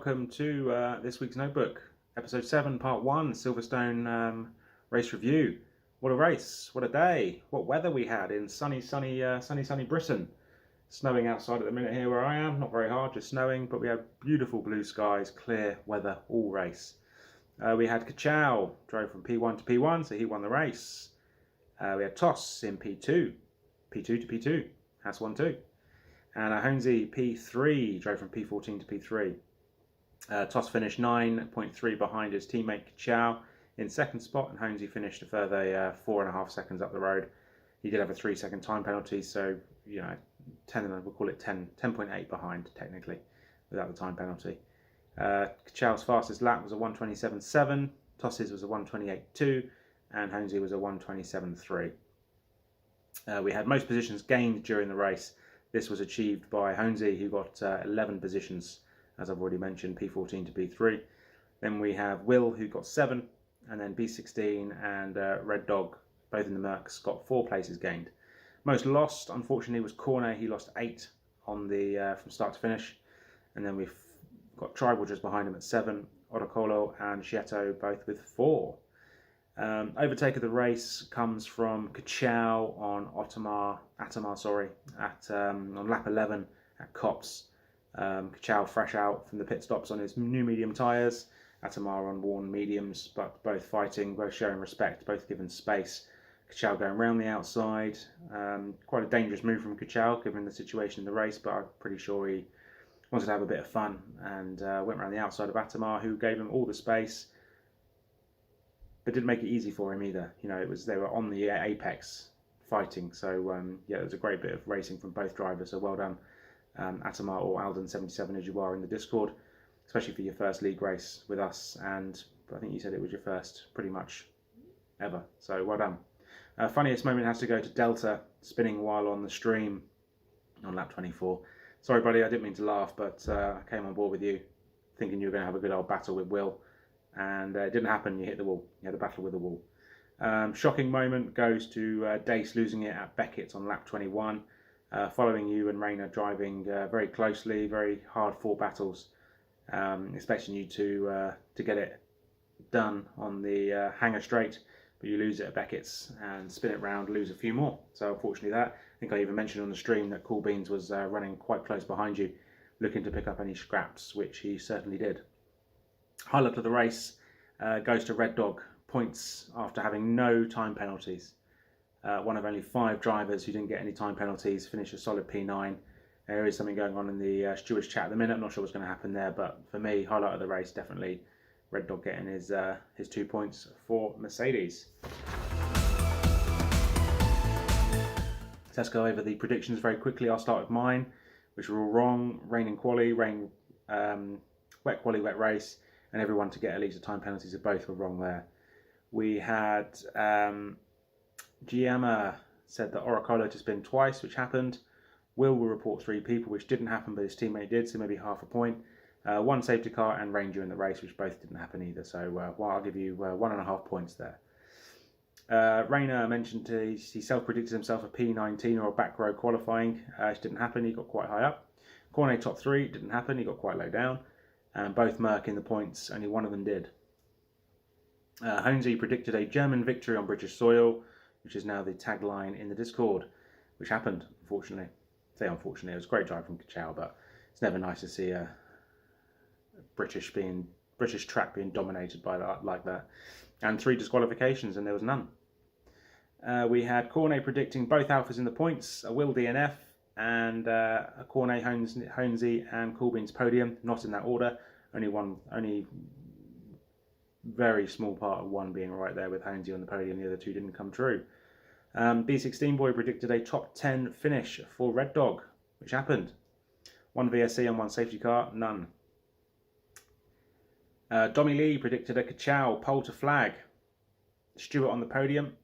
welcome to this week's notebook, episode 7, part 1, Silverstone race review. What a race, what a day, what weather we had in sunny Britain. Snowing outside at the minute here where I am, not very hard, just snowing, but we had beautiful blue skies, clear weather all race. We had Kachow, drove from P1 to P1, so he won the race. We had Toss in P2, P2 to P2, Haas 1-2. And Honesy P3, drove from P14 to P3. Toss finished 9.3 behind his teammate Kachow in second spot, and Honesy finished a further 4.5 seconds up the road. He did have a 3-second time penalty, so we'll call it 10.8 behind technically, without the time penalty. Kachow's fastest lap was a 1:27.7, Toss's was a 1:28.2, and Honesy was a 1:27.3. We had most positions gained during the race. This was achieved by Honesy, who got 11 positions, as I've already mentioned, P14 to P3. Then we have Will, who got 7, and then B16 and Red Dog, both in the Mercs, got 4 places gained. Most lost, unfortunately, was Cornet. He lost 8 on the from start to finish. And then we've got Tribal just behind him at 7, Orocolo and Schietto both with 4. Overtake of the race comes from Kachow on Attamar, on lap 11 at Copse. Kachow fresh out from the pit stops on his new medium tyres, Attamar on worn mediums, but both fighting, both showing respect, both given space. Kachow going round the outside, quite a dangerous move from Kachow given the situation in the race, but I'm pretty sure he wanted to have a bit of fun and went round the outside of Attamar, who gave him all the space, but didn't make it easy for him either. They were on the apex fighting, so it was a great bit of racing from both drivers. So well done, Attamar, or Alden77 as you are in the Discord, especially for your first league race with us. And I think you said it was your first, pretty much ever. So well done. Funniest moment has to go to Delta, spinning while on the stream on lap 24. Sorry, buddy, I didn't mean to laugh, but I came on board with you, thinking you were going to have a good old battle with Will. And it didn't happen. You hit the wall. You had a battle with the wall. Shocking moment goes to Dace losing it at Beckett on lap 21, following you and Rayner driving very closely, very hard fought battles, expecting you to get it done on the hanger straight, but you lose it at Beckett's and spin it round, lose a few more. So unfortunately that, I think I even mentioned on the stream that Cool Beans was running quite close behind you, looking to pick up any scraps, which he certainly did. Highlight of the race goes to Red Dog, points after having no time penalties. One of only 5 drivers who didn't get any time penalties, finished a solid P9. There is something going on in the stewards chat at the minute. I'm not sure what's going to happen there, but for me, highlight of the race, definitely Red Dog getting his 2 points for Mercedes. So let's go over the predictions very quickly. I'll start with mine, which were all wrong. Rain in quali, wet quali, wet race, and everyone to get at least a time penalty, so both were wrong there. We had Giamma said that Orocolo to spin twice, which happened. Will report 3 people, which didn't happen, but his teammate did, so maybe half a point. 1 safety car and Ranger in the race, which both didn't happen either, so I'll give you 1.5 points there. Rayner mentioned he self-predicted himself a P19 or a back row qualifying, which didn't happen, he got quite high up. Cornet top 3, didn't happen, he got quite low down. And both Merc in the points, only one of them did. Honesy predicted a German victory on British soil, which is now the tagline in the Discord, which happened, unfortunately. I say unfortunately, it was a great drive from Kachow, but it's never nice to see a British track being dominated by that like that. And 3 disqualifications, and there was none. We had Cornet predicting both alphas in the points, a Will DNF, and a Cornet, Honesy and Coolbean's podium, not in that order. Only very small part of one being right there with Honesy on the podium. The other 2 didn't come true. B16 Boy predicted a top 10 finish for Red Dog, which happened. 1 VSC and 1 safety car, none. Dommy Lee predicted a Kachow pole to flag, Stewart on the podium,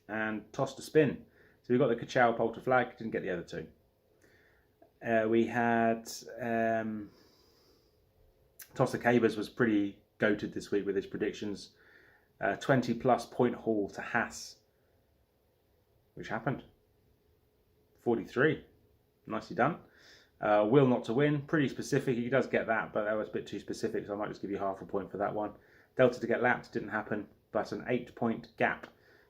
and Toss to spin. So we got the Kachow pole to flag, didn't get the other 2. We had Toss the Cabers was pretty goated this week with his predictions. 20 plus point haul to Haas, which happened. 43, nicely done. Will not to win, pretty specific. He does get that, but that was a bit too specific, so I might just give you half a point for that one. Delta to get lapped didn't happen, but an 8-point gap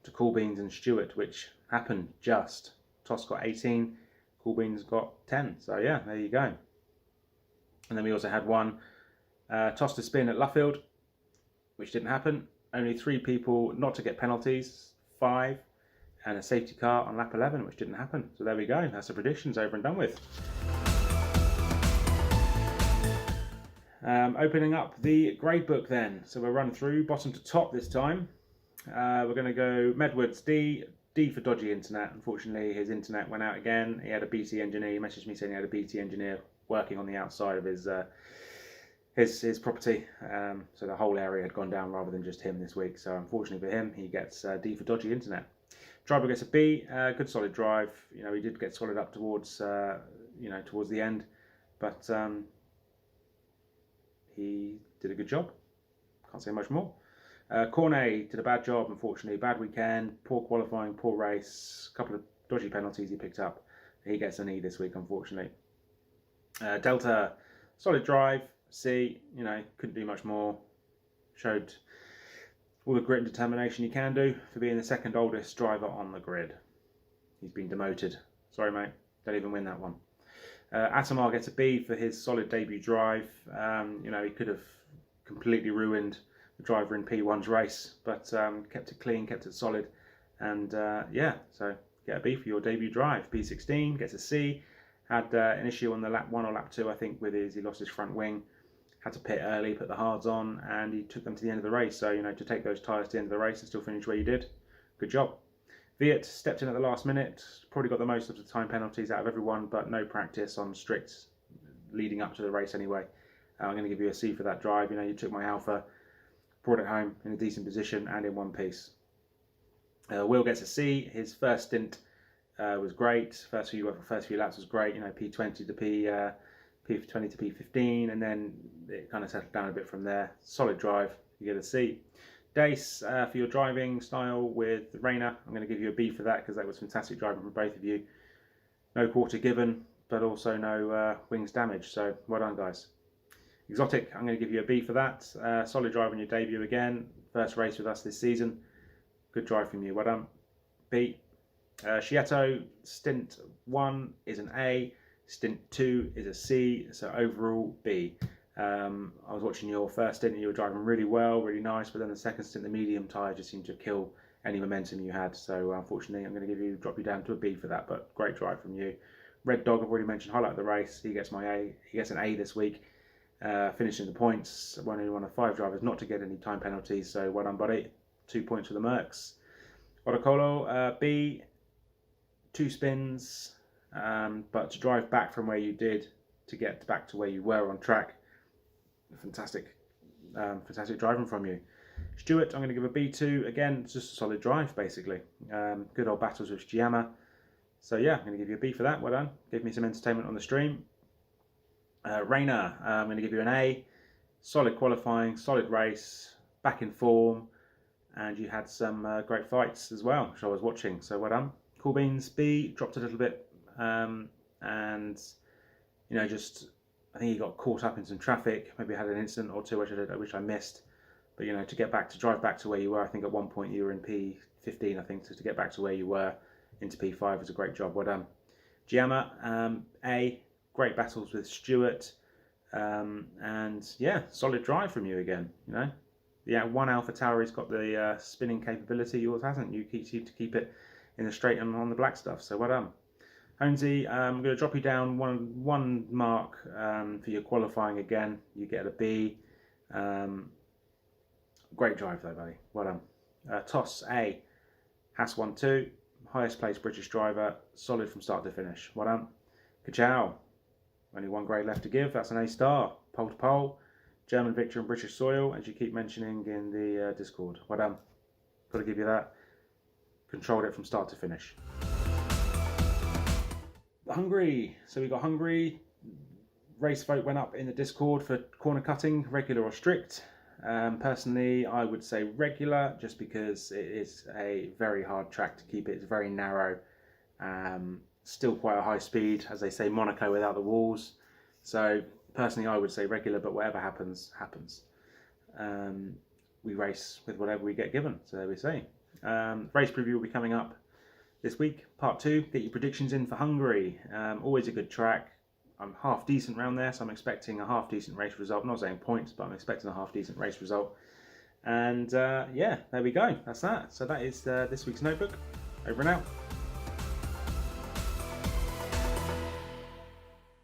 to Coolbeans and Stewart, which happened just. Toss got 18, Coolbeans got 10. So yeah, there you go. And then we also had one toss to spin at Luffield, which didn't happen. Only 3 people not to get penalties, 5, and a safety car on lap 11, which didn't happen. So there we go. That's the predictions over and done with. Opening up the grade book then. So we'll run through bottom to top this time. We're going to go Medwards D for dodgy internet. Unfortunately, his internet went out again. He had a BT engineer. He messaged me saying he had a BT engineer working on the outside of his property. So the whole area had gone down rather than just him this week. So unfortunately for him, he gets D for dodgy internet. Driver gets a B. Good solid drive. You know, he did get solid up towards towards the end, but he did a good job. Can't say much more. Cornet did a bad job, unfortunately. Bad weekend, poor qualifying, poor race, a couple of dodgy penalties he picked up. He gets an E this week, unfortunately. Delta, solid drive, C, you know, couldn't do much more. Showed all the grit and determination you can do for being the second oldest driver on the grid. He's been demoted. Sorry, mate. Don't even win that one. Atamar gets a B for his solid debut drive. You know, he could have completely ruined the driver in P1's race, but kept it clean, kept it solid, and yeah, so get a B for your debut drive. P16 gets a C. Had an issue on the lap 1 or lap 2, I think, with he lost his front wing. Had to pit early, put the hards on, and he took them to the end of the race. So, you know, to take those tyres to the end of the race and still finish where you did, good job. Viet stepped in at the last minute, probably got the most of the time penalties out of everyone, but no practice on strict leading up to the race anyway. I'm going to give you a C for that drive. You know, you took my Alpha, brought it home in a decent position and in one piece. Will gets a C. His first stint was great. First few laps was great. You know, P20 to P20 to P15, and then it kind of settled down a bit from there. Solid drive. You get a C. Dace, for your driving style with Rayner, I'm going to give you a B for that because that was fantastic driving from both of you. No quarter given, but also no wings damage. So well done, guys. Exotic, I'm going to give you a B for that. Solid drive on your debut again. First race with us this season. Good drive from you. Well done. B. Shiato, stint 1 is an A. Stint 2 is a C. So overall, B. I was watching your first stint and you were driving really well, really nice, but then the second stint, the medium tyre just seemed to kill any momentum you had. So unfortunately, I'm going to drop you down to a B for that, but great drive from you. Red Dog, I've already mentioned, highlight of the race. He gets my A. He gets an A this week. Finishing the points, only one of 5 drivers not to get any time penalties, so well done, buddy. 2 points for the Mercs. Otacolo, B, 2 spins, but to drive back from where you did to get back to where you were on track, fantastic driving from you. Stewart, I'm going to give a B2, again, it's just a solid drive basically. Good old battles with Giamma, so yeah, I'm going to give you a B for that, well done. Gave me some entertainment on the stream. Rayner, I'm going to give you an A. Solid qualifying, solid race, back in form, and you had some great fights as well, which I was watching, so well done. Cool Beans, B, dropped a little bit, and you know, just I think he got caught up in some traffic, maybe had an incident or two which I missed, but you know, to drive back to where you were, I think at one point you were in P15, I think, so to get back to where you were into P5 was a great job, well done. Giamma, A. Great battles with Stewart, and yeah, solid drive from you again. You know, yeah, one Alpha Tower's got the spinning capability, yours hasn't. You seem to keep it in the straight and on the black stuff. So well done, Honesy. I'm going to drop you down one mark for your qualifying again. You get a B. Great drive though, buddy. Well done. Toss A. Has 1-2. Highest placed British driver. Solid from start to finish. Well done. Kachow. Only 1 grade left to give, that's an A star. Pole to pole, German victory on British soil, as you keep mentioning in the Discord. Well done. Got to give you that. Controlled it from start to finish. Hungary. So we got Hungary. Race vote went up in the Discord for corner cutting, regular or strict. Personally, I would say regular, just because it is a very hard track to keep it. It's very narrow. Still quite a high speed, as they say, Monaco without the walls. So personally, I would say regular, but whatever happens, happens. We race with whatever we get given. So there we say. Race preview will be coming up this week, part 2. Get your predictions in for Hungary. Always a good track. I'm half decent round there, so I'm expecting a half decent race result. I'm not saying points, but I'm expecting a half decent race result. And yeah, there we go. That's that. So that is this week's notebook. Over and out.